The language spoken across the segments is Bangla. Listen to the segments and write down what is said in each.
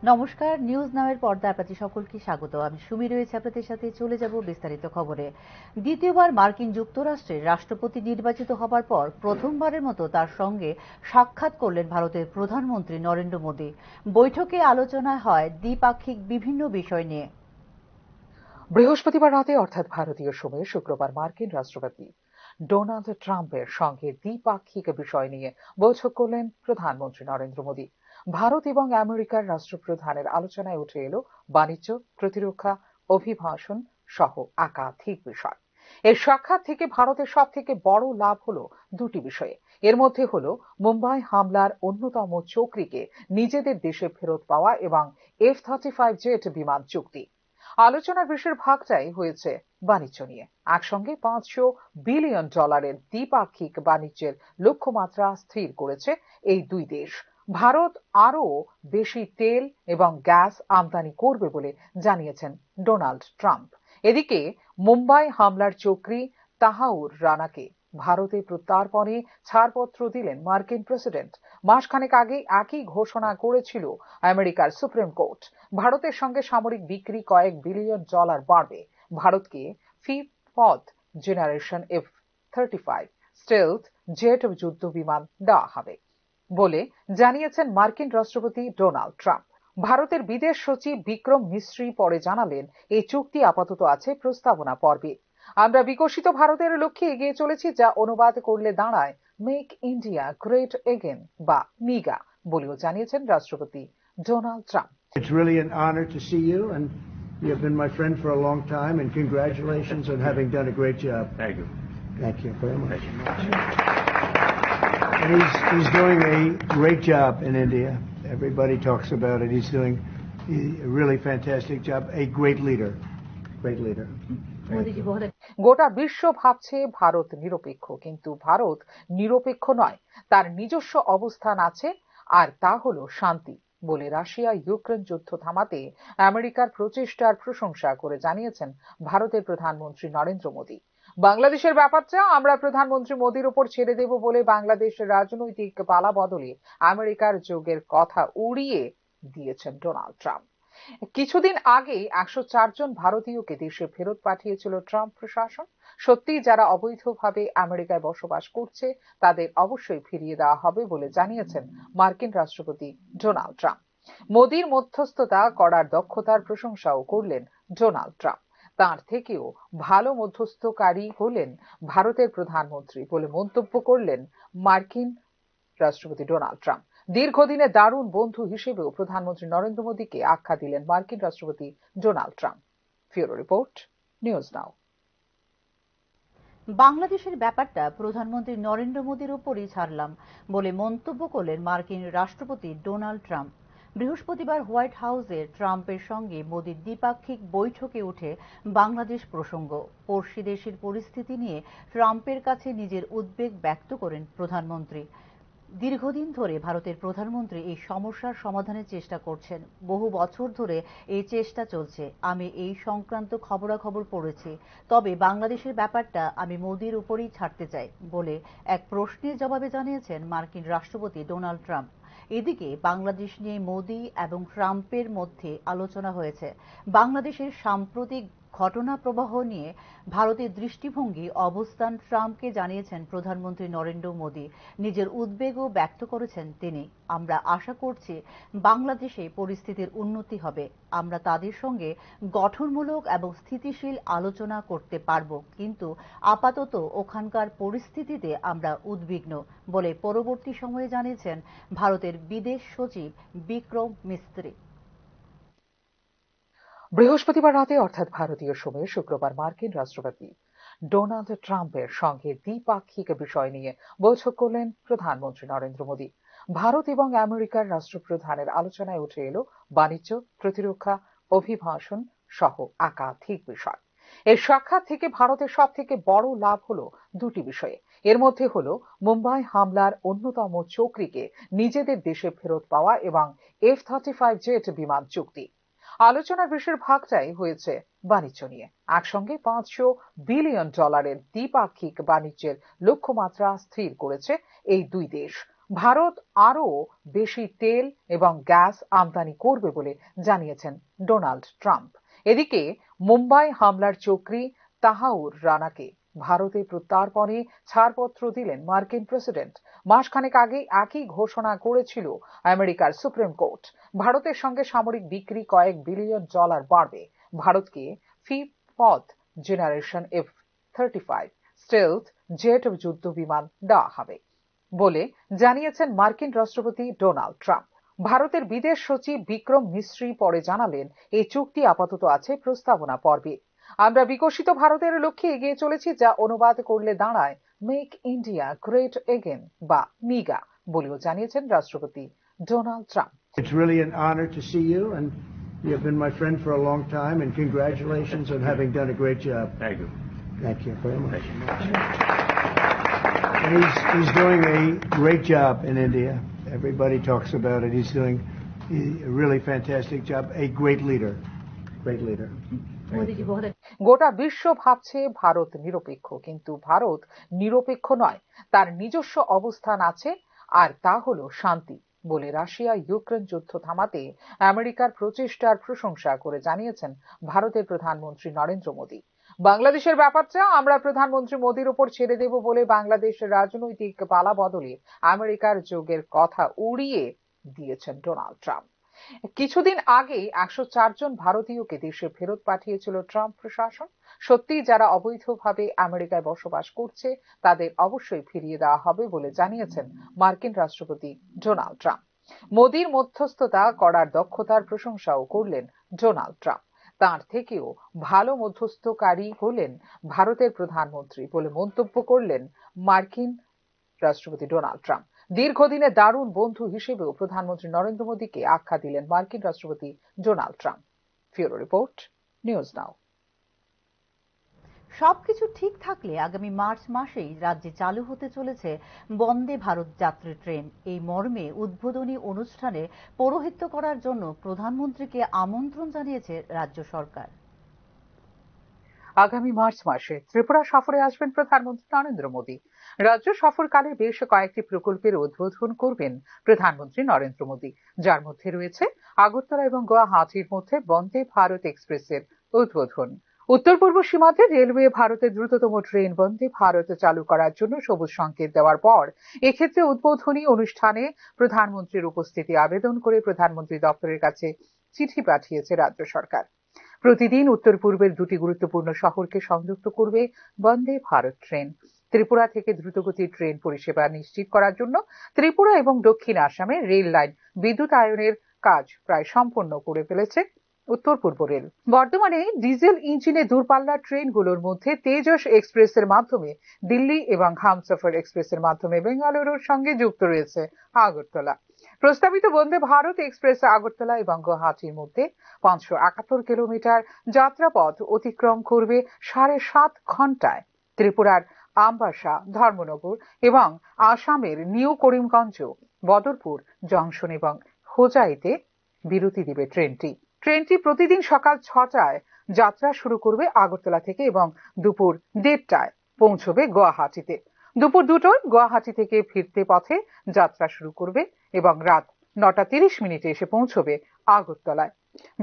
নমস্কার, নিউজ নাওয়ের পর্দায় আপনাদের সকলকে স্বাগত। আমি সুমি রয়েছে আপনাদের সাথে। চলে যাব বিস্তারিত খবরে। দ্বিতীয়বার মার্কিন যুক্তরাষ্ট্রের রাষ্ট্রপতি নির্বাচিত হবার পর প্রথমবারের মতো তার সঙ্গে সাক্ষাৎ করলেন ভারতের প্রধানমন্ত্রী নরেন্দ্র মোদী। বৈঠকে আলোচনা হয় দ্বিপাক্ষিক বিভিন্ন বিষয় নিয়ে। বৃহস্পতিবার রাতে অর্থাৎ ভারতীয় সময়ে শুক্রবার মার্কিন রাষ্ট্রপতি ডোনাল্ড ট্রাম্পের সঙ্গে দ্বিপাক্ষিক বিষয় নিয়ে বৈঠক করলেন প্রধানমন্ত্রী নরেন্দ্র মোদী। ভারত এবং আমেরিকার রাষ্ট্রপ্রধানের আলোচনায় উঠে এলো বাণিজ্য, প্রতিরক্ষা, অভিবাসন সহ একাধিক বিষয়। এই সাক্ষাৎ থেকে ভারতের সব থেকে বড় লাভ হলো দুটি বিষয়ে। এর মধ্যে হলো মুম্বাই হামলার অন্যতম চক্রীকে নিজেদের দেশে ফেরত পাওয়া এবং F-35 জেট বিমান চুক্তি। আলোচনার বেশিরভাগটাই হয়েছে বাণিজ্য নিয়ে। একসঙ্গে $500 বিলিয়ন দ্বিপাক্ষিক বাণিজ্যের লক্ষ্যমাত্রা স্থির করেছে এই দুই দেশ। ভারত আরও বেশি তেল এবং গ্যাস আমদানি করবে বলে জানিয়েছেন ডোনাল্ড ট্রাম্প। এদিকে মুম্বাই হামলার চক্রী তাহাউর রানাকে ভারতে প্রত্যর্পণে ছাড়পত্র দিলেন মার্কিন প্রেসিডেন্ট। মাসখানেক আগে একই ঘোষণা করেছিল আমেরিকার সুপ্রিম কোর্ট। ভারতের সঙ্গে সামরিক বিক্রি কয়েক বিলিয়ন ডলার বাড়বে। ভারতকে fifth generation F-35 stealth jet যুদ্ধ বিমান দেওয়া হবে বলে জানিয়েছেন মার্কিন রাষ্ট্রপতি ডোনাল্ড ট্রাম্প। ভারতের বিদেশ সচিব বিক্রম মিস্ত্রি পরে জানালেন, এই চুক্তি আপাতত আছে প্রস্তাবনা পর্বে। আমরা বিকশিত ভারতের লক্ষ্যে এগিয়ে চলেছি, যা অনুবাদ করলে দাঁড়ায় মেক ইন্ডিয়া গ্রেট এগেন বা মিগা বলেও জানিয়েছেন রাষ্ট্রপতি Donald Trump. It's really an honor to see you, and you have been my friend for a long time, and congratulations on having done a great job. Thank you. Thank you very much. And he's doing a great job in India. Everybody talks about it. He's doing a really fantastic job. A great leader. Great leader. গোটা বিশ্ব ভাবছে ভারত নিরপেক্ষ, কিন্তু ভারত নিরপেক্ষ নয়, তার নিজস্ব অবস্থান আছে, আর তা হলো শান্তি বলে রাশিয়া ইউক্রেন যুদ্ধ থামাতে আমেরিকার প্রচেষ্টার প্রশংসা করে জানিয়েছেন ভারতের প্রধানমন্ত্রী নরেন্দ্র মোদী। বাংলাদেশের ব্যাপারটা আমরা প্রধানমন্ত্রী মোদীর উপর ছেড়ে দেব বলে বাংলাদেশের রাজনৈতিক পালা বদলে আমেরিকার যোগের কথা উড়িয়ে দিয়েছেন ডোনাল্ড ট্রাম্প। কিছুদিন আগেই 104 জন ভারতীয়কে দেশে ফেরত পাঠিয়েছিল ট্রাম্প প্রশাসন। সত্যি যারা অবৈধভাবে আমেরিকায় বসবাস করছে তাদের অবশ্যই ফিরিয়ে দেওয়া হবে বলে জানিয়েছেন মার্কিন রাষ্ট্রপতি ডোনাল্ড ট্রাম্প। মোদির মধ্যস্থতা করার দক্ষতার প্রশংসাও করলেন ডোনাল্ড ট্রাম্প। তার থেকেও ভালো মধ্যস্থকারী হলেন ভারতের প্রধানমন্ত্রী বলে মন্তব্য করলেন মার্কিন রাষ্ট্রপতি ডোনাল্ড ট্রাম্প। দীর্ঘদিনের দারুণ বন্ধু হিসেবেও প্রধানমন্ত্রী নরেন্দ্র মোদীকে আখ্যা দিলেন মার্কিন রাষ্ট্রপতি Donald Trump. Bureau report, news নাও। বাংলাদেশের ব্যাপারটা প্রধানমন্ত্রী নরেন্দ্র মোদীর উপরই ছাড়লাম বলে মন্তব্য করলেন মার্কিন রাষ্ট্রপতি ডোনাল্ড ট্রাম্প। বৃহস্পতিবার হোয়াইট হাউসে ট্রাম্পের সঙ্গে মোদীর দ্বিপাক্ষিক বৈঠকে উঠে বাংলাদেশ প্রসঙ্গ। পড়শি দেশের পরিস্থিতি নিয়ে ট্রাম্পের কাছে নিজের উদ্বেগ ব্যক্ত করেন প্রধানমন্ত্রী। দীর্ঘদিন ধরে ভারতের প্রধানমন্ত্রী এই সমস্যার সমাধানের চেষ্টা করছেন। বহু বছর ধরে এই চেষ্টা চলছে। আমি এই সংক্রান্ত খবরাখবর পড়েছি, তবে বাংলাদেশের ব্যাপারটা আমি মোদির উপরই ছাড়তে চাই বলে এক প্রশ্নের জবাবে জানিয়েছেন মার্কিন রাষ্ট্রপতি ডোনাল্ড ট্রাম্প। এদিকে বাংলাদেশ নিয়ে মোদি এবং ট্রাম্পের মধ্যে আলোচনা হয়েছে। বাংলাদেশের সাম্প্রতিক ঘটনা প্রবাহ নিয়ে ভারতের দৃষ্টিভঙ্গি অবস্থান ট্রাম্পকে জানিয়েছেন প্রধানমন্ত্রী নরেন্দ্র মোদী। নিজের উদ্বেগও ব্যক্ত করেছেন তিনি। আমরা আশা করছি বাংলাদেশে পরিস্থিতির উন্নতি হবে। আমরা তাদের সঙ্গে গঠনমূলক এবং স্থিতিশীল আলোচনা করতে পারব, কিন্তু আপাতত ওখানকার পরিস্থিতিতে আমরা উদ্বিগ্ন বলে পরবর্তী সময়ে জানিয়েছেন ভারতের বিদেশ সচিব বিক্রম মিস্ত্রি। বৃহস্পতিবার রাতে অর্থাৎ ভারতীয় সময়ে শুক্রবার মার্কিন রাষ্ট্রপতি ডোনাল্ড ট্রাম্পের সঙ্গে দ্বিপাক্ষিক বিষয় নিয়ে বৈঠক করলেন প্রধানমন্ত্রী নরেন্দ্র মোদী। ভারত এবং আমেরিকার রাষ্ট্রপ্রধানের আলোচনায় উঠে এলো বাণিজ্য, প্রতিরক্ষা, অভিবাসন সহ একাধিক বিষয়। এই সাক্ষাৎ থেকে ভারতের সব থেকে বড় লাভ হলো দুটি বিষয়ে। এর মধ্যে হলো মুম্বাই হামলার অন্যতম চক্রীকে নিজেদের দেশে ফেরত পাওয়া এবং F-35 জেট বিমান চুক্তি। আলোচনার বেশিরভাগটাই হয়েছে বাণিজ্য নিয়ে। একসঙ্গে $500 বিলিয়ন দ্বিপাক্ষিক বাণিজ্যের লক্ষ্যমাত্রা স্থির করেছে এই দুই দেশ। ভারত আরও বেশি তেল এবং গ্যাস আমদানি করবে বলে জানিয়েছেন ডোনাল্ড ট্রাম্প। এদিকে মুম্বাই হামলার চক্রী তাহাউর রানাকে ভারতে প্রত্যর্পণে ছাড়পত্র দিলেন মার্কিন প্রেসিডেন্ট। মাসখানেক আগে একই ঘোষণা করেছিল আমেরিকার সুপ্রিম কোর্ট। ভারতের সঙ্গে সামরিক বিক্রি কয়েক বিলিয়ন ডলার বাড়বে। ভারতকে fifth generation F-35 stealth jet যুদ্ধ বিমান দেওয়া হবে বলে জানিয়েছেন মার্কিন রাষ্ট্রপতি ডোনাল্ড ট্রাম্প। ভারতের বিদেশ সচিব বিক্রম মিশ্রি পরে জানালেন, এই চুক্তি আপাতত আছে প্রস্তাবনা পর্বে। আমরা বিকশিত ভারতের লক্ষ্যে এগিয়ে চলেছি, যা অনুবাদ করলে দাঁড়ায় মেক ইন্ডিয়া গ্রেট এগেন বা মিগা বলেও জানিয়েছেন রাষ্ট্রপতি Donald Trump. It's really an honor to see you, and you have been my friend for a long time, and congratulations on having done a great job. Thank you. Thank you very much. And he's doing a great job in India. Everybody talks about it. He's doing a really fantastic job. A great leader. Great leader. গোটা বিশ্ব ভাবছে ভারত নিরপেক্ষ, কিন্তু ভারত নিরপেক্ষ নয়, তার নিজস্ব অবস্থান আছে, আর তা হলো শান্তি বলে রাশিয়া ইউক্রেন যুদ্ধ থামাতে আমেরিকার প্রচেষ্টার প্রশংসা করে জানিয়েছেন ভারতের প্রধানমন্ত্রী নরেন্দ্র মোদী। বাংলাদেশের ব্যাপারটা আমরা প্রধানমন্ত্রী মোদীর উপর ছেড়ে দেব বলে বাংলাদেশের রাজনৈতিক পালা বদলে আমেরিকার যোগের কথা উড়িয়ে দিয়েছেন ডোনাল্ড ট্রাম্প। কিছুদিন আগেই 104 জন ভারতীয়কে দেশে ফেরত পাঠিয়েছিল ট্রাম্প প্রশাসন। সত্যি যারা অবৈধভাবে আমেরিকায় বসবাস করছে তাদের অবশ্যই ফিরিয়ে দেওয়া হবে বলে জানিয়েছেন মার্কিন রাষ্ট্রপতি ডোনাল্ড ট্রাম্প। মোদির মধ্যস্থতা করার দক্ষতার প্রশংসাও করলেন ডোনাল্ড ট্রাম্প। তার থেকেও ভালো মধ্যস্থকারী হলেন ভারতের প্রধানমন্ত্রী বলে মন্তব্য করলেন মার্কিন রাষ্ট্রপতি ডোনাল্ড ট্রাম্প। দীর্ঘদিনে দারুণ বন্ধু হিসেবেও প্রধানমন্ত্রী নরেন্দ্র মোদীকে আখ্যা দিলেন মার্কিন রাষ্ট্রপতি Donald Trump. Bureau report, news now. সবকিছু ঠিক থাকলে আগামী মার্চ মাসেই রাজ্যে চালু হতে চলেছে বন্দে ভারত যাত্রী ট্রেন। এই মর্মে উদ্বোধনী অনুষ্ঠানে পৌরোহিত্য করার জন্য প্রধানমন্ত্রীকে আমন্ত্রণ জানিয়েছে রাজ্য সরকার। আগামী মার্চ মাসে ত্রিপুরা সফরে আসবেন প্রধানমন্ত্রী নরেন্দ্র মোদী। রাজ্য সফরকালে বেশ কয়েকটি প্রকল্পের উদ্বোধন করবেন প্রধানমন্ত্রী নরেন্দ্র মোদী, যার মধ্যে রয়েছে আগরতলা এবং গুয়াহাটির মধ্যে বন্দে ভারত এক্সপ্রেসের উদ্বোধন। উত্তর পূর্ব সীমান্তে রেলওয়ে ভারতের দ্রুততম ট্রেন বন্দে ভারত চালু করার জন্য সবুজ সংকেত দেওয়ার পর এক্ষেত্রে উদ্বোধনী অনুষ্ঠানে প্রধানমন্ত্রীর উপস্থিতি আবেদন করে প্রধানমন্ত্রী দপ্তরের কাছে চিঠি পাঠিয়েছে রাজ্য সরকার। প্রতিদিন উত্তর পূর্বের দুটি গুরুত্বপূর্ণ শহরকে সংযুক্ত করবে বন্দে ভারত ট্রেন। ত্রিপুরা থেকে দ্রুতগতির ট্রেন পরিষেবা নিশ্চিত করার জন্য ত্রিপুরা এবং দক্ষিণ আসামে রেল লাইন বিদ্যুতায়নের কাজ প্রায় সম্পন্ন করে ফেলেছে উত্তর পূর্ব রেল। বর্তমানে ডিজেল ইঞ্জিনে দূরপাল্লার ট্রেনগুলোর মধ্যে তেজস এক্সপ্রেসের মাধ্যমে দিল্লি এবং হামসফর এক্সপ্রেসের মাধ্যমে বেঙ্গালুরুর সঙ্গে যুক্ত রয়েছে আগরতলা। প্রস্তাবিত বন্দে ভারত এক্সপ্রেস আগরতলা এবং গুয়াহাটির মধ্যে 571 কিলোমিটার যাত্রাপথ অতিক্রম করবে 7.5 ঘন্টায়। ত্রিপুরার আমবাসা, ধর্মনগর এবং আসামের নিউ করিমগঞ্জ, বদরপুর জংশন এবং হোজাইতে বিরতি দিবে ট্রেনটি। ট্রেনটি প্রতিদিন সকাল 6টায় যাত্রা শুরু করবে আগরতলা থেকে এবং দুপুর 1:30টায় পৌঁছবে গুয়াহাটিতে। দুপুর 2টায় গুয়াহাটি থেকে ফিরতে পথে যাত্রা শুরু করবে এবং রাত 9:30 এসে পৌঁছবে আগরতলায়।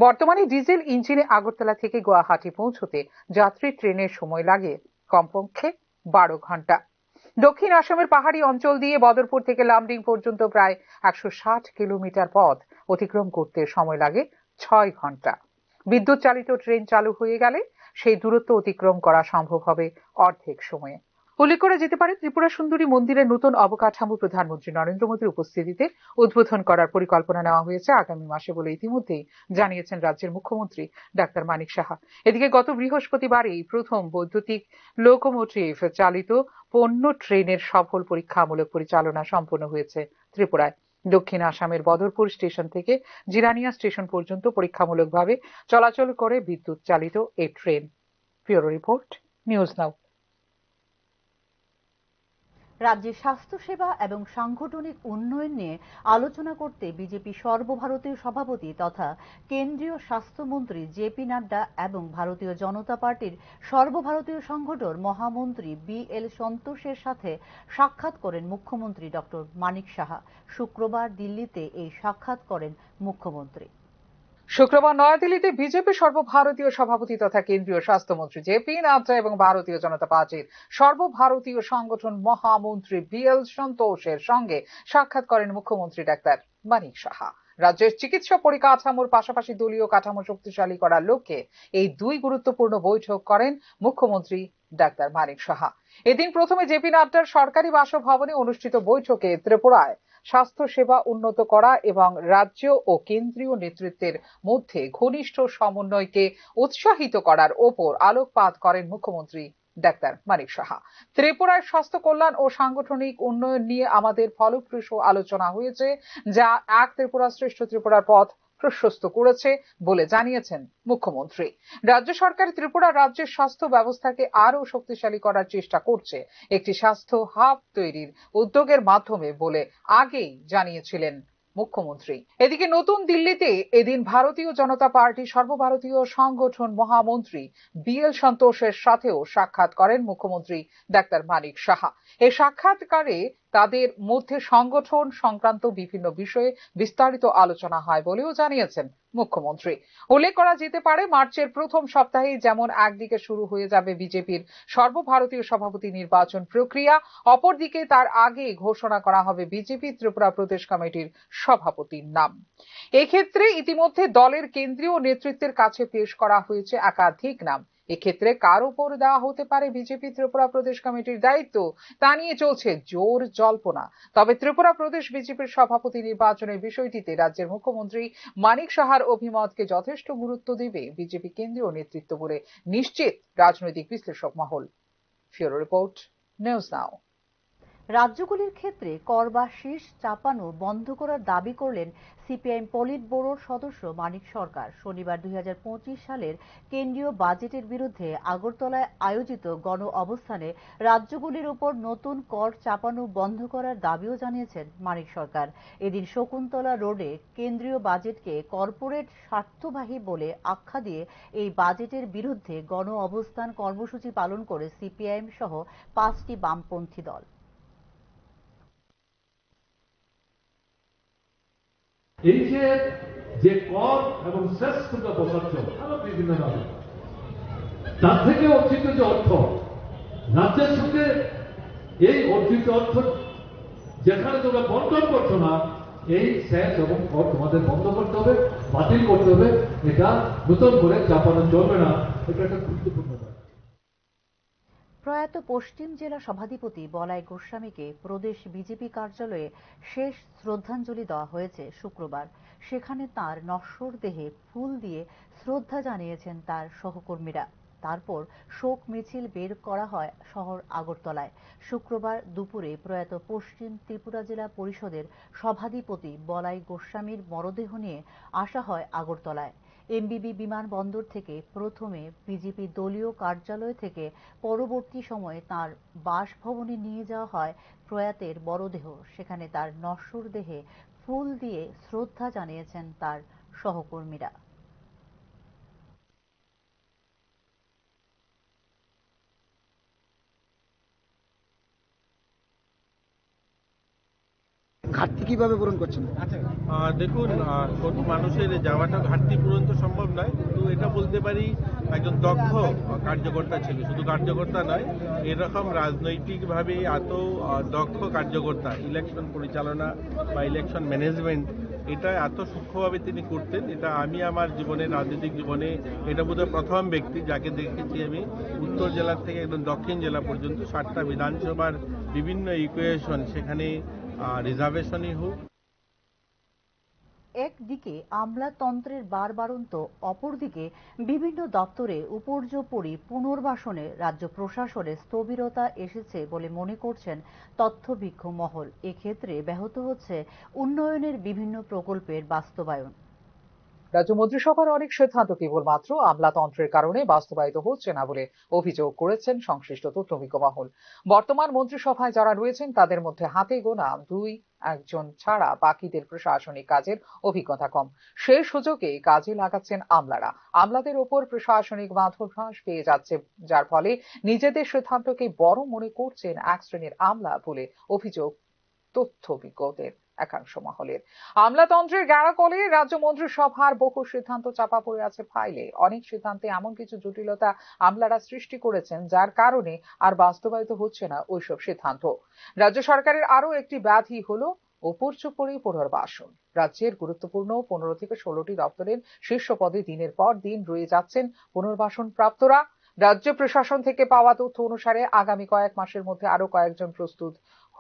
বর্তমানে ডিজেল ইঞ্জিনে আগরতলা থেকে গুয়াহাটি পৌঁছতে যাত্রী ট্রেনের সময় লাগে কমপক্ষে 12 ঘন্টা। দক্ষিণ আসামের পাহাড়ি অঞ্চল দিয়ে বদরপুর থেকে লামডিং পর্যন্ত প্রায় 160 কিলোমিটার পথ অতিক্রম করতে সময় লাগে 6 ঘন্টা। বিদ্যুৎ চালিত ট্রেন চালু হয়ে গেলে সেই দূরত্ব অতিক্রম করা সম্ভব হবে অর্ধেক সময়ে। উল্লেখ করা যেতে পারে, ত্রিপুরা সুন্দরী মন্দিরের নতুন অবকাঠামো প্রধানমন্ত্রী নরেন্দ্র মোদীর উপস্থিতিতে উদ্বোধন করার পরিকল্পনা নেওয়া হয়েছে আগামী মাসে বলে ইতিমধ্যেই জানিয়েছেন রাজ্যের মুখ্যমন্ত্রী ডাক্তার মানিক সাহা। এদিকে গত বৃহস্পতিবার এই প্রথম বৈদ্যুতিক লোকোমোটিভ চালিত পণ্য ট্রেনের সফল পরীক্ষামূলক পরিচালনা সম্পন্ন হয়েছে ত্রিপুরায়। দক্ষিণ আসামের বদরপুর স্টেশন থেকে জিরানিয়া স্টেশন পর্যন্ত পরীক্ষামূলকভাবে চলাচল করে বিদ্যুৎ চালিত এই ট্রেন। ব্যুরো রিপোর্ট, নিউজ নাও। রাজ্যের স্বাস্থ্যসেবা এবং সাংগঠনিক উন্নয়ন নিয়ে আলোচনা করতে বিজেপি সর্বভারতীয় সভাপতি তথা কেন্দ্রীয় স্বাস্থ্যমন্ত্রী জেপি নাড্ডা এবং ভারতীয় জনতা পার্টির সর্বভারতীয় সংগঠন মহামন্ত্রী বি.এল. সন্তোষের সাথে সাক্ষাৎ করেন মুখ্যমন্ত্রী ডক্টর মানিক সাহা। শুক্রবার দিল্লিতে এই সাক্ষাৎ করেন মুখ্যমন্ত্রী। শুক্রবার নয়াদিল্লিতে বিজেপি সর্বভারতীয় সভাপতি তথা কেন্দ্রীয় স্বাস্থ্যমন্ত্রী জেপি নাড্ডা এবং ভারতীয় জনতা পার্টির সর্বভারতীয় সংগঠন মহামন্ত্রী বি.এল. সন্তোষের সঙ্গে সাক্ষাৎ করেন মুখ্যমন্ত্রী ডাক্তার মানিক সাহা। রাজ্যের চিকিৎসা পরিকাঠামোর পাশাপাশি দলীয় কাঠামো শক্তিশালী করার লক্ষ্যে এই দুই গুরুত্বপূর্ণ বৈঠক করেন মুখ্যমন্ত্রী ডাক্তার মানিক সাহা। এদিন প্রথমে জেপি নাড্ডার সরকারি বাসভবনে অনুষ্ঠিত বৈঠকে ত্রিপুরায় স্বাস্থ্যসেবা উন্নত করা এবং রাজ্য ও কেন্দ্রীয় নেতৃত্বের মধ্যে ঘনিষ্ঠ সমন্বয়কে উৎসাহিত করার ওপর আলোকপাত করেন মুখ্যমন্ত্রী ডাক্তার মানিক সাহা। ত্রিপুরার স্বাস্থ্য কল্যাণ ও সাংগঠনিক উন্নয়ন নিয়ে আমাদের ফলপ্রসূ আলোচনা হয়েছে, যা এক ত্রিপুরা শ্রেষ্ঠ ত্রিপুরার পথ প্রশস্ত করেছে বলে জানিয়েছেন মুখ্যমন্ত্রী। রাজ্য সরকার ত্রিপুরা রাজ্যের স্বাস্থ্য ব্যবস্থাকে আরও শক্তিশালী করার চেষ্টা করছে একটি স্বাস্থ্য হাব তৈরির উদ্যোগের মাধ্যমে বলে আগেই জানিয়েছিলেন মুখ্যমন্ত্রী। এদিকে নতুন দিল্লিতে এদিন ভারতীয় জনতা পার্টি সর্বভারতীয় সংগঠন মহামন্ত্রী বি.এল. সন্তোষের সাথেও সাক্ষাৎ করেন মুখ্যমন্ত্রী ডাক্তার মানিক সাহা। এই সাক্ষাৎকারে তাদের মধ্যে সংগঠন সংক্রান্ত বিভিন্ন বিষয়ে বিস্তারিত আলোচনা হয় বলেও জানিয়েছেন মুখ্যমন্ত্রী। উল্লেখ করা যেতে পারে, মার্চের প্রথম সপ্তাহেই যেমন একদিকে শুরু হয়ে যাবে বিজেপির সর্বভারতীয় সভাপতি নির্বাচন প্রক্রিয়া, অপরদিকে তার আগে ঘোষণা করা হবে বিজেপি ত্রিপুরা প্রদেশ কমিটির সভাপতির নাম। এক্ষেত্রে ইতিমধ্যে দলের কেন্দ্রীয় নেতৃত্বের কাছে পেশ করা হয়েছে একাধিক নাম। এক্ষেত্রে কার উপর দেওয়া হতে পারে বিজেপি ত্রিপুরা প্রদেশ কমিটির দায়িত্ব, তা নিয়ে চলছে জোর জল্পনা। তবে ত্রিপুরা প্রদেশ বিজেপির সভাপতি নির্বাচনের বিষয়টিতে রাজ্যের মুখ্যমন্ত্রী মানিক সাহার অভিমতকে যথেষ্ট গুরুত্ব দেবে বিজেপি কেন্দ্রীয় নেতৃত্ব বলে নিশ্চিত রাজনৈতিক বিশ্লেষক মহল। ফিউরো রিপোর্ট, নিউজ নাও। রাজ্যগুলির ক্ষেত্রে কর বা শীষ চাপানো বন্ধ করার দাবি করলেন সিপিআইএম পলিট ব্যুরোর সদস্য মানিক সরকার। শনিবার 2025 সালের কেন্দ্রীয় বাজেটের বিরুদ্ধে আগরতলায় আয়োজিত গণ অবস্থানে রাজ্যগুলির উপর নতুন কর চাপানো বন্ধ করার দাবিও জানিয়েছেন মানিক সরকার। এদিন শকুন্তলা রোডে কেন্দ্রীয় বাজেটকে কর্পোরেট স্বার্থবাহী বলে আখ্যা দিয়ে এই বাজেটের বিরুদ্ধে গণ অবস্থান কর্মসূচি পালন করে সিপিআইএম সহ 5টি বামপন্থী দল। এই যে কর এবং সেস তোমরা বসাচ্ছ আরো বিভিন্ন ভাবে, তার থেকে অর্জিত যে অর্থ রাজ্যের সঙ্গে এই অর্জিত অর্থ যেখানে তোমরা বন্টন করছো না, এই সেস এবং কর তোমাদের বন্ধ করতে হবে, বাতিল করতে হবে। এটা নতুন করে চাপানো চলবে না, এটা একটা গুরুত্বপূর্ণ। প্রয়াত পশ্চিম জেলা সভাধিপতি বলাই গোস্বামীকে প্রদেশ বিজেপি কার্যালয়ে শেষ শ্রদ্ধাঞ্জলি দেওয়া হয়েছে শুক্রবার। সেখানে তার নশ্বর দেহে ফুল দিয়ে শ্রদ্ধা জানিয়েছেন তার সহকর্মীরা। তারপর শোক মিছিল বের করা হয় শহর আগরতলায়। শুক্রবার দুপুরে প্রয়াত পশ্চিম ত্রিপুরা জেলা পরিষদের সভাধিপতি বলাই গোস্বামীর মরদেহ নিয়ে আসা হয় আগরতলায়। এমবিবি বিমানবন্দর থেকে প্রথমে বিজেপি দলীয় কার্যালয় থেকে পরবর্তী সময়ে তার বাসভবনে নিয়ে যাওয়া হয় প্রয়াতের মরদেহ। সেখানে তার নশ্বর দেহে ফুল দিয়ে শ্রদ্ধা জানিয়েছেন তার সহকর্মীরা। ঘাটতি কিভাবে পূরণ করছেন? দেখুন, কোন মানুষের যাওয়াটা ঘাটতি পূরণ তো সম্ভব নয়, কিন্তু এটা বলতে পারি একজন দক্ষ কার্যকর্তা ছিল। শুধু কার্যকর্তা নয়, এরকম রাজনৈতিকভাবে এত দক্ষ কার্যকর্তা, ইলেকশন পরিচালনা বা ইলেকশন ম্যানেজমেন্ট এটা এত সূক্ষ্মভাবে তিনি করতেন। এটা আমি আমার জীবনে, রাজনৈতিক জীবনে এটা বোধহয় প্রথম ব্যক্তি যাকে দেখেছি আমি উত্তর জেলা থেকে একদম দক্ষিণ জেলা পর্যন্ত 7টা বিধানসভার বিভিন্ন ইকুয়েশন, সেখানে রিজার্ভেশনই হোক। একদিকে আমলাতন্ত্রের বারবারন্ত, অপরদিকে বিভিন্ন দপ্তরে উপর্যুপরি পুনর্বাসনে রাজ্য প্রশাসনের স্থবিরতা এসেছে বলে মনে করছেন তথ্যভিজ্ঞ মহল। এক্ষেত্রে ব্যাহত হচ্ছে উন্নয়নের বিভিন্ন প্রকল্পের বাস্তবায়ন। রাজ্য মন্ত্রিসভার অনেক সিদ্ধান্ত কেবলমাত্র আমলাতন্ত্রের কারণে বাস্তবায়িত হচ্ছে না বলে অভিযোগ করেছেন সংশ্লিষ্ট তথ্যভিজ্ঞ মহল। বর্তমান মন্ত্রিসভায় যারা রয়েছেন তাদের মধ্যে হাতে গোনা একজন ছাড়া বাকিদের প্রশাসনিক কাজের অভিজ্ঞতা কম। সেই সুযোগে কাজে লাগাচ্ছেন আমলারা। আমলাদের ওপর প্রশাসনিক বাঁধভাস পেয়ে যাচ্ছে, যার ফলে নিজেদের সিদ্ধান্তকে বড় মনে করছেন এক শ্রেণীর আমলা বলে অভিযোগ তথ্যভিজ্ঞদের একাংশ মহলের। আমলাতন্ত্রের গ্যাড়াকলে রাজ্য মন্ত্রিসভার বহু সিদ্ধান্ত চাপা পড়ে আছে ফাইলে। অনেক সিদ্ধান্তে এমন কিছু জটিলতা আমলারা সৃষ্টি করেছেন যার কারণে আর বাস্তবায়িত হচ্ছে না ওইসব সিদ্ধান্ত। রাজ্য সরকারের আরো একটি ব্যাধি হলো উপর্যুপরি পুনর্বাসন। রাজ্যের গুরুত্বপূর্ণ 15 থেকে 16টি দপ্তরের শীর্ষ পদে দিনের পর দিন রয়ে যাচ্ছেন পুনর্বাসন প্রাপ্তরা। রাজ্য প্রশাসন থেকে পাওয়া তথ্য অনুসারে আগামী কয়েক মাসের মধ্যে আরো কয়েকজন প্রস্তুত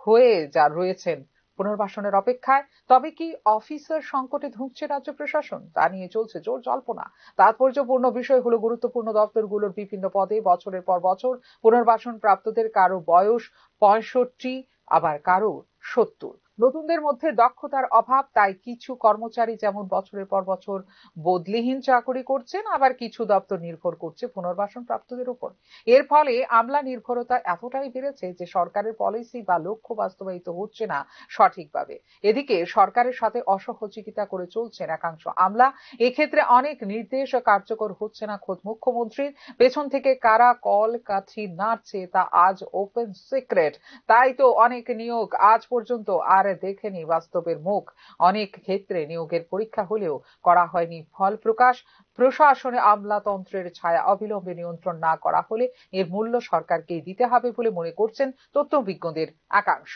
হয়ে রয়েছেন পুনর্বাসনের অপেক্ষায়। তবে কি অফিসার সংকটে ধুঁকছে রাজ্য প্রশাসন, তা নিয়ে চলছে জোর জল্পনা। তাৎপর্যপূর্ণ বিষয় হলো গুরুত্বপূর্ণ দপ্তরগুলোর বিভিন্ন পদে বছরের পর বছর পুনর্বাসন প্রাপ্তদের কারো বয়স 65, আবার কারো 70। নতুনদের মধ্যে দক্ষতার অভাব, তাই কিছু কর্মচারী যেমন বছরের পর বছর বদলিহীন চাকরি করছেন, আবার কিছু দপ্তর নির্ভর করছে পুনর্বাসন প্রাপ্তদের উপর। এর ফলে আমলা নির্ভরতা এতটাই বেড়েছে যে সরকারের পলিসি বা লক্ষ্য বাস্তবায়িত হচ্ছে না সঠিকভাবে। এদিকে সরকারের সাথে অসহযোগিতা করে চলছেন একাংশ আমলা। এক্ষেত্রে অনেক নির্দেশ কার্যকর হচ্ছে না খোদ মুখ্যমন্ত্রীর। পেছন থেকে কারা কল কাঠি নাড়ছে তা আজ ওপেন সিক্রেট। তাই তো অনেক নিয়োগ আজ পর্যন্ত আর দেখেনি বাস্তবের মুখ। অনেক ক্ষেত্রে নিয়োগের পরীক্ষা হলেও করা হয়নি ফল প্রকাশ। প্রশাসনে আমলাতন্ত্রের ছায়া অবিলম্বে নিয়ন্ত্রণ না করা হলে এর মূল্য সরকারকেই দিতে হবে বলে মনে করছেন তথ্যভিজ্ঞদের একাংশ।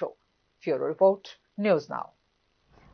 ব্যুরো রিপোর্ট, নিউজ নাও।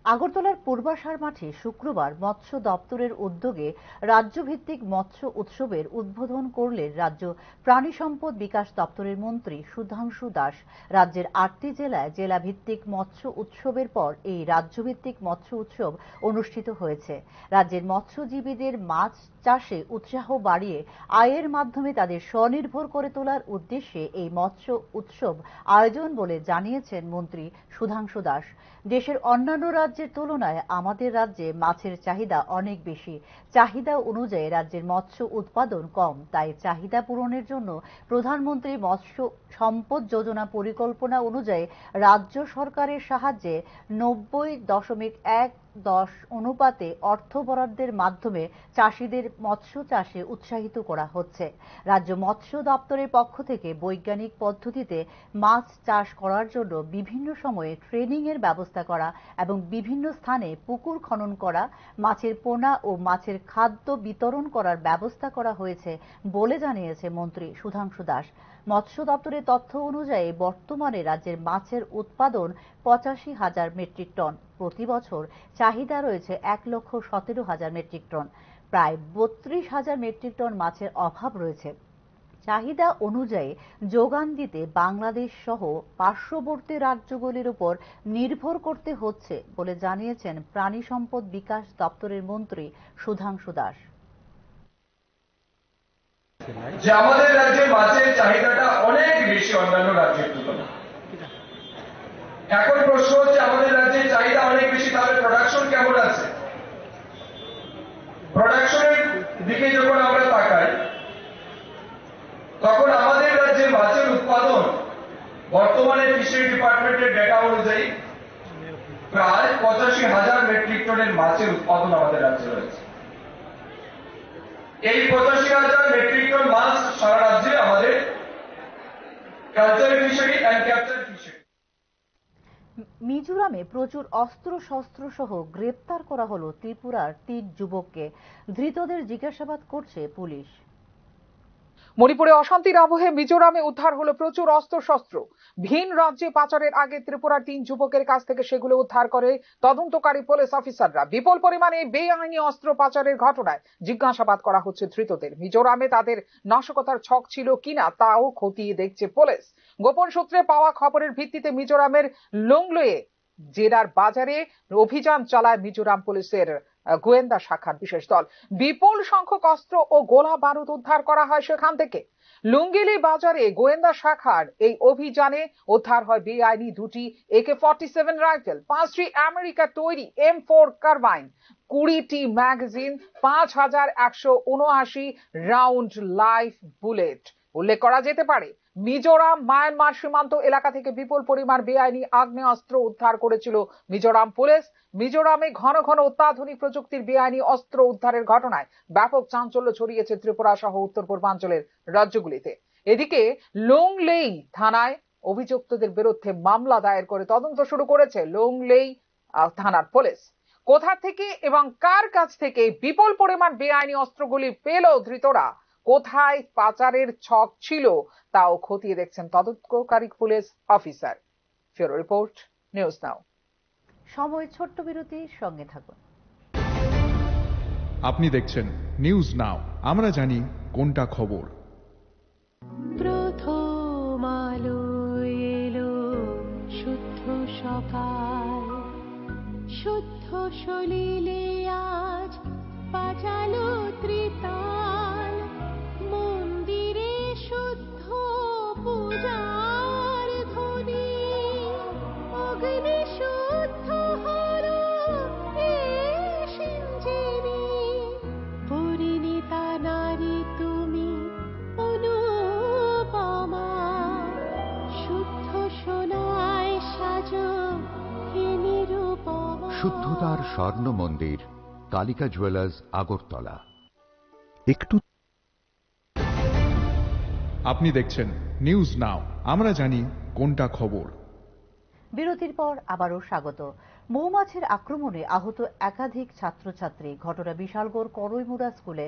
আগরতলার পূর্বাশার মাঠে শুক্রবার মৎস্য দপ্তরের উদ্যোগে রাজ্যভিত্তিক মৎস্য উৎসবের উদ্বোধন করলেন রাজ্য প্রাণী সম্পদ বিকাশ দপ্তরের মন্ত্রী সুধাংশু দাস। রাজ্যের 8টি জেলায় জেলাভিত্তিক মৎস্য উৎসবের পর এই রাজ্যভিত্তিক মৎস্য উৎসব অনুষ্ঠিত হয়েছে। রাজ্যের মৎস্যজীবীদের মাছ চাষে উৎসাহ বাড়িয়ে আয়ের মাধ্যমে তাদের স্বনির্ভর করে তোলার উদ্দেশ্যে এই মৎস্য উৎসব আয়োজন বলে জানিয়েছেন মন্ত্রী সুধাংশু দাস। দেশের অন্যান্য রাজ্যের তুলনায় আমাদের রাজ্যে মাছের চাহিদা অনেক বেশি। চাহিদা অনুযায়ী রাজ্যের মৎস্য উৎপাদন কম, তাই চাহিদা পূরণের জন্য প্রধানমন্ত্রী মৎস্য সম্পদ যোজনা পরিকল্পনা অনুযায়ী রাজ্য সরকারের সাহায্যে 90.10 অনুপাতে অর্থ বরাদ্দের মাধ্যমে চাষিদের মৎস্য চাষে উৎসাহিত করা হচ্ছে। রাজ্য মৎস্য দপ্তরের পক্ষ থেকে বৈজ্ঞানিক পদ্ধতিতে মাছ চাষ করার জন্য বিভিন্ন সময়ে ট্রেনিং এর ব্যবস্থা করা এবং বিভিন্ন স্থানে পুকুর খনন করা, মাছের পোনা ও মাছের খাদ্য বিতরণ করার ব্যবস্থা করা হয়েছে বলে জানিয়েছে মন্ত্রী সুধাংশু দাস। মৎস্য দপ্তরের তথ্য অনুযায়ী বর্তমানে রাজ্যের মাছের উৎপাদন 85,000 মেট্রিক টন। প্রতি বছর চাহিদা রয়েছে 1,17,000 মেট্রিক টন। প্রায় 32,000 মেট্রিক টন মাছের অভাব রয়েছে। চাহিদা অনুযায়ী যোগান দিতে বাংলাদেশ সহ পার্শ্ববর্তী রাজ্যগুলির উপর নির্ভর করতে হচ্ছে বলে জানিয়েছেন প্রাণী সম্পদ বিকাশ দপ্তরের মন্ত্রী সুধাংশু দাস। যে আমাদের রাজ্যে মাছের চাহিদাটা অনেক বেশি অন্যান্য রাজ্যের তুলনায়। এখন প্রশ্ন হচ্ছে আমাদের রাজ্যে চাহিদা অনেক বেশি, তাহলে প্রোডাকশন কেমন আছে? প্রোডাকশনের দিকে যখন আমরা তাকাই তখন আমাদের রাজ্যে মাছের উৎপাদন বর্তমানে ফিশারি ডিপার্টমেন্টের ডেটা অনুযায়ী প্রায় 85,000 মেট্রিক টনের মাছের উৎপাদন আমাদের রাজ্যে রয়েছে। এই 85,000 মেট্রিক টন মাছ সারা রাজ্যে আমাদের culture fishery and capture fishery. মিজোরামে প্রচুর অস্ত্রশস্ত্র সহ গ্রেপ্তার করা হলো ত্রিপুরার 3 যুবককে। ধৃতদের জিজ্ঞাসাবাদ করছে পুলিশ। মণিপুরে অশান্তির আবহে মিজোরামে উদ্ধার হলো প্রচুর অস্ত্রশস্ত্র। ভিন রাজ্যে পাচারের আগে ত্রিপুরার 3 যুবকের কাছ থেকে সেগুলো উদ্ধার করে তদন্তকারী পুলিশ অফিসাররা। বিপুল পরিমাণে বেআইনি অস্ত্র পাচারের ঘটনায় জিজ্ঞাসাবাদ করা হচ্ছে ধৃতদের। মিজোরামে তাদের নাশকতার ছক ছিল কিনা তাও খতিয়ে দেখছে পুলিশ। গোপন সূত্রে পাওয়া খবরের ভিত্তিতে মিজোরামের লুংলুয়ে জেরার বাজারে অভিযান চালায় মিজোরাম পুলিশের গোয়েন্দা শাখার বিশেষ দল। বিপুল সংখ্যক অস্ত্র ও গোলা বারুদ উদ্ধার করা হয় সেখান থেকে। লুঙ্গিলি বাজারে গোয়েন্দা শাখার এই অভিযানে উদ্ধার হয় বেআইনি 2টি AK-47 রাইফেল, 5টি আমেরিকা তৈরি M4 কার্বাইন, 20টি ম্যাগাজিন, 5,179 রাউন্ড লাইভ বুলেট। উল্লেখ করা যেতে পারে মিজোরাম মায়ানমার সীমান্ত এলাকা থেকে বিপুল পরিমাণ বেআইনি আগ্নেয়াস্ত্র উদ্ধার করেছিল মিজোরাম পুলিশ। মিজোরামে ঘন ঘন অত্যাধুনিক প্রযুক্তির বেআইনি অস্ত্র উদ্ধারের ঘটনায় ব্যাপক চাঞ্চল্য ছড়িয়েছে ত্রিপুরা সহ উত্তর পূর্বাঞ্চলের রাজ্যগুলিতে। এদিকে লুংলেই থানায় অভিযুক্তদের বিরুদ্ধে মামলা দায়ের করে তদন্ত শুরু করেছে লুংলেই থানার পুলিশ। কোথা থেকে এবং কার কাছ থেকে বিপুল পরিমাণ বেআইনি অস্ত্রগুলি পেল ধৃতরা, কোথায় পাচারের ছক ছিল তাও খতিয়ে দেখছেন তদন্তকারী police officer. Bureau report, news now. সময় ছোট্ট বিরতির সঙ্গে থাকুন। আপনি দেখছেন নিউজ নাও, আমরা জানি কোনটা খবর। প্রথম আলো এলো শুদ্ধ সকাল, শুদ্ধ সলিলে আজ বাজালো ত্রিতাল, মন্দিরে শুদ্ধ পূজার ধ্বনি, অগ্নি শুদ্ধ হলো সিঞ্জিনি, পরিণীতা নারী তুমি অনুপমা, শুদ্ধ সোনায় সাজো হে নিরুপমা। শুদ্ধতার স্বর্ণ মন্দির, কালিকা জুয়েলার্স, আগরতলা। একটু আপনি দেখছেন নিউজ নাও, আমরা জানি কোনটা খবর। বিরতির পর আবারও স্বাগত। মৌমাছির আক্রমণে আহত একাধিক ছাত্রছাত্রী, ঘটনা বিশালগড় করইমুড়া স্কুলে।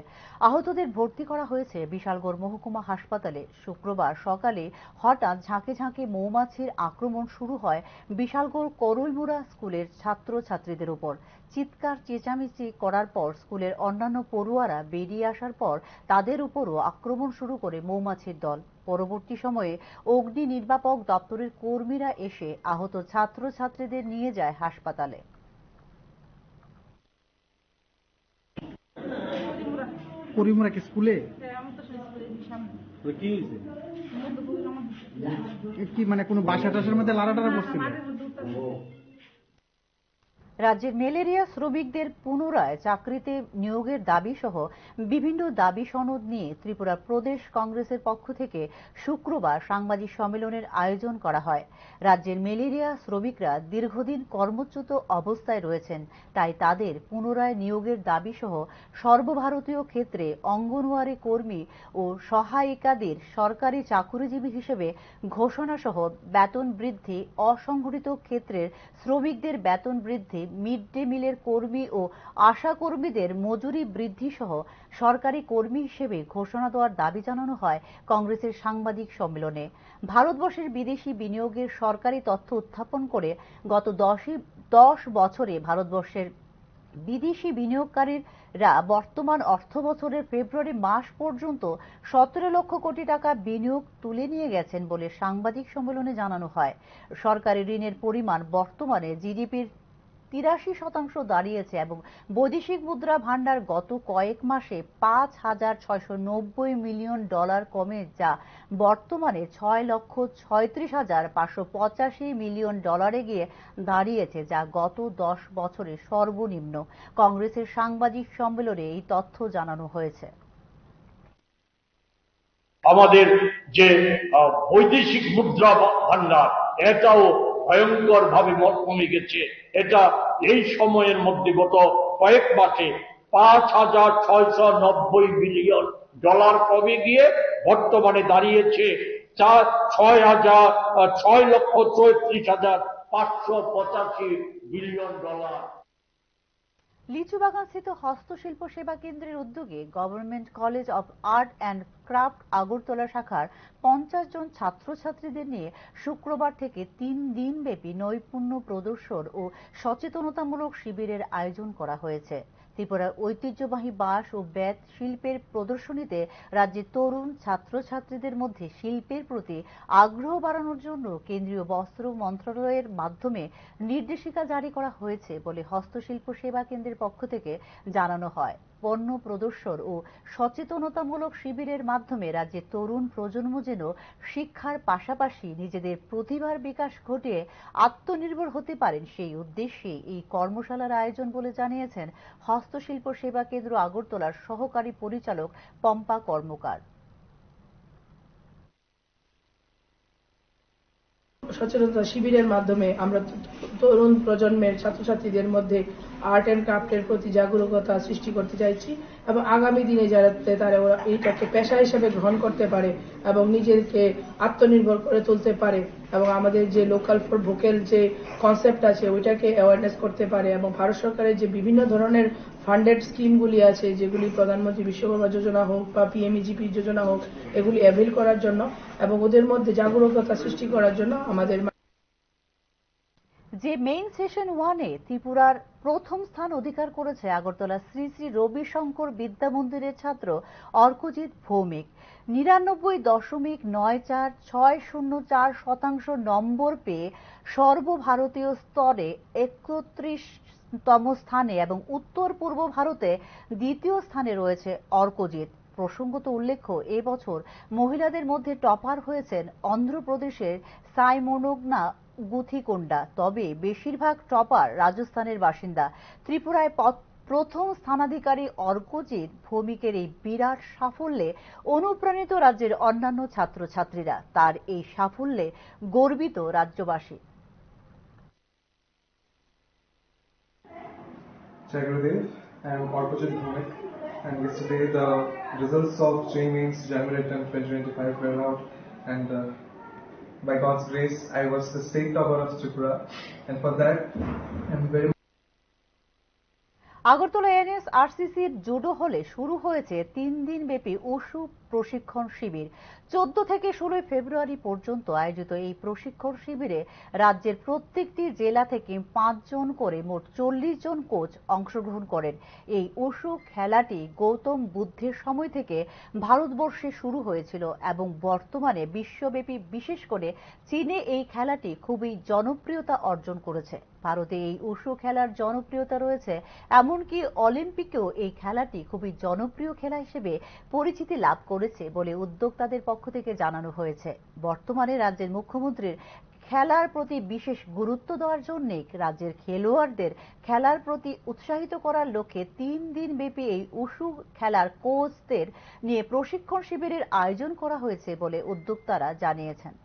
আহতদের ভর্তি করা হয়েছে বিশালগড় মহকুমা হাসপাতালে। শুক্রবার সকালে হঠাৎ ঝাঁকে ঝাঁকে মৌমাছির আক্রমণ শুরু হয় বিশালগড় করইমুড়া স্কুলের ছাত্রছাত্রীদের উপর। চিৎকার চেঁচামেচি করার পর স্কুলের অন্যান্য পড়ুয়ারা বেরিয়ে আসার পর তাদের উপরও আক্রমণ শুরু করে মৌমাছির দল। পরবর্তী সময়ে অগ্নি নির্বাপক দপ্তরের কর্মীরা এসে আহত ছাত্রছাত্রীদের নিয়ে যায় হাসপাতালে। করিমুরা কি স্কুলে কি মানে কোনো বাসা টাসার মধ্যে লাড়াটারা বসছিল? রাজ্যের ম্যালেরিয়া শ্রমিকদের পুনরায় চাকরিতে নিয়োগের দাবি সহ বিভিন্ন দাবি সনদ নিয়ে ত্রিপুরা প্রদেশ কংগ্রেসের পক্ষ থেকে শুক্রবার সাংবাদিক সম্মেলনের আয়োজন করা হয়। রাজ্যের ম্যালেরিয়া শ্রমিকরা দীর্ঘদিন কর্মচ্যুত অবস্থায় রয়েছেন, তাই তাদের পুনরায় নিয়োগের দাবি সহ সর্বভারতীয় ক্ষেত্রে অঙ্গনওয়াড়ি কর্মী ও সহায়িকাদের সরকারি চাকুরিজীবী হিসেবে ঘোষণা সহ বেতন বৃদ্ধি, অসংগঠিত ক্ষেত্রের শ্রমিকদের বেতন বৃদ্ধি, মিড ডে মিলের কর্মী ও আশা কর্মীদের মজুরি বৃদ্ধি সহ সরকারি কর্মী হিসেবে ঘোষণা দেওয়ার দাবি জানানো হয় কংগ্রেসের সাংবাদিক সম্মেলনে। ভারতবর্ষের বিদেশি বিনিয়োগের সরকারি তথ্য উত্থাপন করে গত 10 বছরে ভারতবর্ষের বিদেশি বিনিয়োগকারীরা বর্তমান অর্থ বছরের ফেব্রুয়ারি মাস পর্যন্ত 17 লক্ষ কোটি টাকা বিনিয়োগ তুলে নিয়ে গেছেন বলে সাংবাদিক সম্মেলনে জানানো হয়। সরকারি ঋণের পরিমাণ বর্তমানে জিডিপির 83% দাঁড়িয়েছে এবং বৈদেশিক মুদ্রা ভান্ডার গত কয়েক মাসে $5,690 মিলিয়ন কমে যা বর্তমানে $6,36,585 মিলিয়ন গিয়ে দাঁড়িয়েছে, যা গত 10 বছরের সর্বনিম্ন। কংগ্রেসের সাংবাদিক সম্মেলনে এই তথ্য জানানো হয়েছে। আমাদের যে বৈদেশিক মুদ্রা ভান্ডার, এটাও ভয়ঙ্কর ভাবে কমে গেছে। এটা এই সময়ের মধ্যে গত কয়েক মাসে $5,690 বিলিয়ন কমে গিয়ে বর্তমানে দাঁড়িয়েছে $6,34,585 বিলিয়ন। লিচুবাগানস্থিত হস্তশিল্প সেবা কেন্দ্রের উদ্যোগে government college of art and craft Agartala শাখার 50 জন ছাত্রছাত্রীদের নিয়ে শুক্রবার থেকে 3 দিনব্যাপী নৈপুণ্য প্রদর্শন ও সচেতনতামূলক শিবিরের আয়োজন করা হয়েছে। ত্রিপুরার ঐতিহ্যবাহী বাঁশ ও বেত শিল্পের প্রদর্শনীতে রাজ্যের তরুণ ছাত্রছাত্রীদের মধ্যে শিল্পের প্রতি আগ্রহ বাড়ানোর জন্য কেন্দ্রীয় বস্ত্র মন্ত্রণালয়ের মাধ্যমে নির্দেশিকা জারি করা হয়েছে বলে হস্তশিল্প সেবা কেন্দ্রের পক্ষ থেকে জানানো হয়। পণ্য প্রদর্শন ও সচেতনতামূলক শিবিরের মাধ্যমে রাজ্যের তরুণ প্রজন্ম যেন শিক্ষার পাশাপাশি নিজেদের প্রতিভার বিকাশ ঘটিয়ে আত্মনির্ভর হতে পারেন, সেই উদ্দেশ্যে এই কর্মশালার আয়োজন বলে জানিয়েছেন হস্তশিল্প সেবা কেন্দ্র আগরতলার সহকারী পরিচালক পম্পা কর্মকার। সচেতনতা শিবিরের মাধ্যমে আমরা তরুণ প্রজন্মের ছাত্রছাত্রীদের মধ্যে আর্ট অ্যান্ড ক্রাফটের প্রতি জাগরুকতা সৃষ্টি করতে চাইছি এবং আগামী দিনে যাতে তারা এইটাকে পেশা হিসেবে গ্রহণ করতে পারে এবং নিজেকে আত্মনির্ভর করে তুলতে পারে এবং আমাদের যে লোকাল ফর ভোকাল যে কনসেপ্ট আছে ওইটাকে অ্যাওয়ারনেস করতে পারে এবং ভারত সরকারের যে বিভিন্ন ধরনের ফান্ডেড স্কিমগুলি আছে, যেগুলি প্রধানমন্ত্রী বিশ্বকর্মা যোজনা হোক বা পিএমইজিপি যোজনা হোক, এগুলি অ্যাভেল করার জন্য এবং ওদের মধ্যে জাগরুকতা সৃষ্টি করার জন্য আমাদের যে মেইন সেশন 1-এ ত্রিপুরার প্রথম স্থান অধিকার করেছে আগরতলা শ্রী শ্রী রবিশঙ্কর বিদ্যা মন্দিরের ছাত্র অর্কজিৎ ভৌমিক। 99.946004% নম্বর পেয়ে সর্বভারতীয় স্তরে 31তম স্থানে এবং উত্তর পূর্ব ভারতে দ্বিতীয় স্থানে রয়েছে অর্কজিৎ। প্রসঙ্গত উল্লেখ্য, এবছর মহিলাদের মধ্যে টপার হয়েছেন অন্ধ্রপ্রদেশের সাইমোনগনা গুথিকোন্ডা, তবে বেশিরভাগ টপার রাজস্থানের বাসিন্দা। ত্রিপুরায় প্রথম স্থানাধিকারী অর্কজিৎ ভৌমিকের এই বিরাট সাফল্যে অনুপ্রাণিত রাজ্যের অন্যান্য ছাত্রছাত্রীরা। তার এই সাফল্যে গর্বিত রাজ্যবাসী। Jai Gurudev, I am Orkojit Bhumik, and yesterday the results of JEE Mains January 10, 2025 were out, and by God's grace I was the state topper of Tripura, and for that I am very Agartala এনএসআরসিসির জুডো হলে শুরু হয়েছে 3 দিন ব্যাপী উশু প্রশিক্ষণ শিবির। 14 থেকে 16 ফেব্রুয়ারি পর্যন্ত আয়োজিত এই প্রশিক্ষণ শিবিরে রাজ্যের প্রত্যেকটি জেলা থেকে 5 জন করে মোট 40 জন কোচ অংশগ্রহণ করেন। এই উশু খেলাটি গৌতম বুদ্ধের সময় থেকে ভারতবর্ষে শুরু হয়েছিল এবং বর্তমানে বিশ্বব্যাপী, বিশেষ করে চীনে এই খেলাটি খুবই জনপ্রিয়তা অর্জন করেছে। ভারতে এই উশু খেলার জনপ্রিয়তা রয়েছে, এমনকি অলিম্পিকেও এই খেলাটি খুবই জনপ্রিয় খেলা হিসেবে পরিচিতি লাভ করেছে বলে উদ্যোক্তাদের পক্ষ থেকে জানানো হয়েছে। বর্তমানে রাজ্যের মুখ্যমন্ত্রীর খেলার প্রতি বিশেষ গুরুত্ব দেওয়ার জন্য রাজ্যের খেলোয়াড়দের খেলার প্রতি উৎসাহিত করার লক্ষ্যে 3 দিন ব্যাপী এই উশু খেলার কোচদের নিয়ে প্রশিক্ষণ শিবিরের আয়োজন করা হয়েছে বলে উদ্যোক্তারা জানিয়েছেন।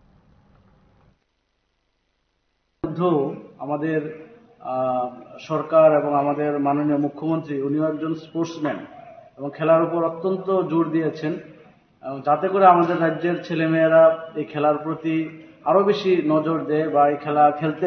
আমাদের সরকার এবং আমাদের মাননীয় মুখ্যমন্ত্রী, উনিও একজন স্পোর্টসম্যান এবং খেলার উপর অত্যন্ত জোর দিয়েছেন, যাতে করে আমাদের রাজ্যের ছেলেমেয়েরা এই খেলার প্রতি আরো বেশি নজর দেয় বা এই খেলা খেলতে।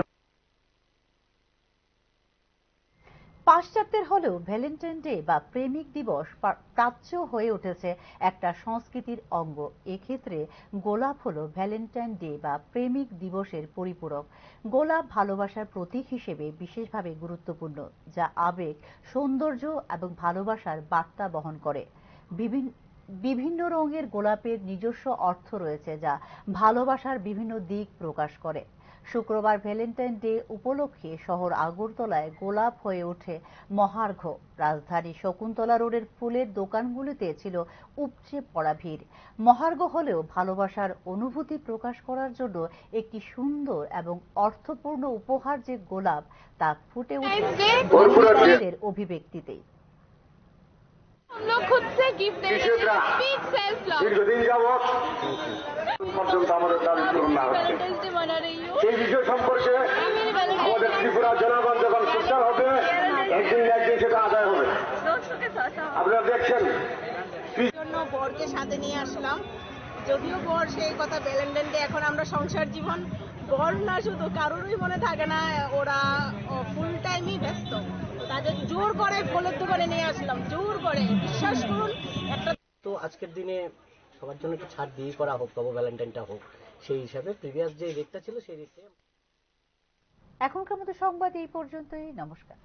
পাশ্চাত্যের হলেও ভ্যালেন্টাইন ডে বা প্রেমিক দিবস প্রাচ্য হয়ে উঠেছে একটা সংস্কৃতির অঙ্গ। এক্ষেত্রে গোলাপ হলো ভ্যালেন্টাইন ডে বা প্রেমিক দিবসের পরিপূরক। গোলাপ ভালোবাসার প্রতীক হিসেবে বিশেষভাবে গুরুত্বপূর্ণ, যা আবেগ, সৌন্দর্য এবং ভালোবাসার বার্তা বহন করে। বিভিন্ন রঙের গোলাপের নিজস্ব অর্থ রয়েছে, যা ভালোবাসার বিভিন্ন দিক প্রকাশ করে। শুক্রবার ভ্যালেন্টাইন ডে উপলক্ষে শহর আগরতলায় গোলাপ হয়ে ওঠে মহার্ঘ। রাজধানী শকুন্তলা রোডের ফুলের দোকানগুলিতে ছিল উপচে পড়া ভিড়। মহার্ঘ হলেও ভালোবাসার অনুভূতি প্রকাশ করার জন্য একটি সুন্দর এবং অর্থপূর্ণ উপহার যে গোলাপ, তা ফুটে উঠে অভিব্যক্তিতেই। हम लोग खुद से गिफ्ट देते हैं, स्पीच सेल्फ लव। দীর্ঘদিন যাবৎ পর্যন্ত আমাদের দাবি পূরণ না হচ্ছে। এই বিষয় সম্পর্কে আমাদের ত্রিপুরা জনগণ যখন সোচ্চার হবে, একদিন না একদিন সেটা আদায় হবে। আপনারা দেখছেন জন্য বরকে সাথে নিয়ে আসলাম, যদিও বর সেই কথা ভ্যালেন্টাইন ডে, এখন আমরা সংসার জীবন, বর না শুধু কারোরই মনে থাকে না, ওরা ফুল টাইমই ব্যস্ত, তাদের জোর করে ফলের দোকানে নিয়ে আসলাম, জোর করে, বিশ্বাস করুন। একটা তো আজকের দিনে সবার জন্য একটু ছাড় দিয়ে করা হোক, তবে ভ্যালেন্টাইনটা হোক, সেই হিসাবে প্রিভিয়াস যে রেটটা ছিল সেই রেটে। এখনকার মতো সংবাদ এই পর্যন্তই। নমস্কার।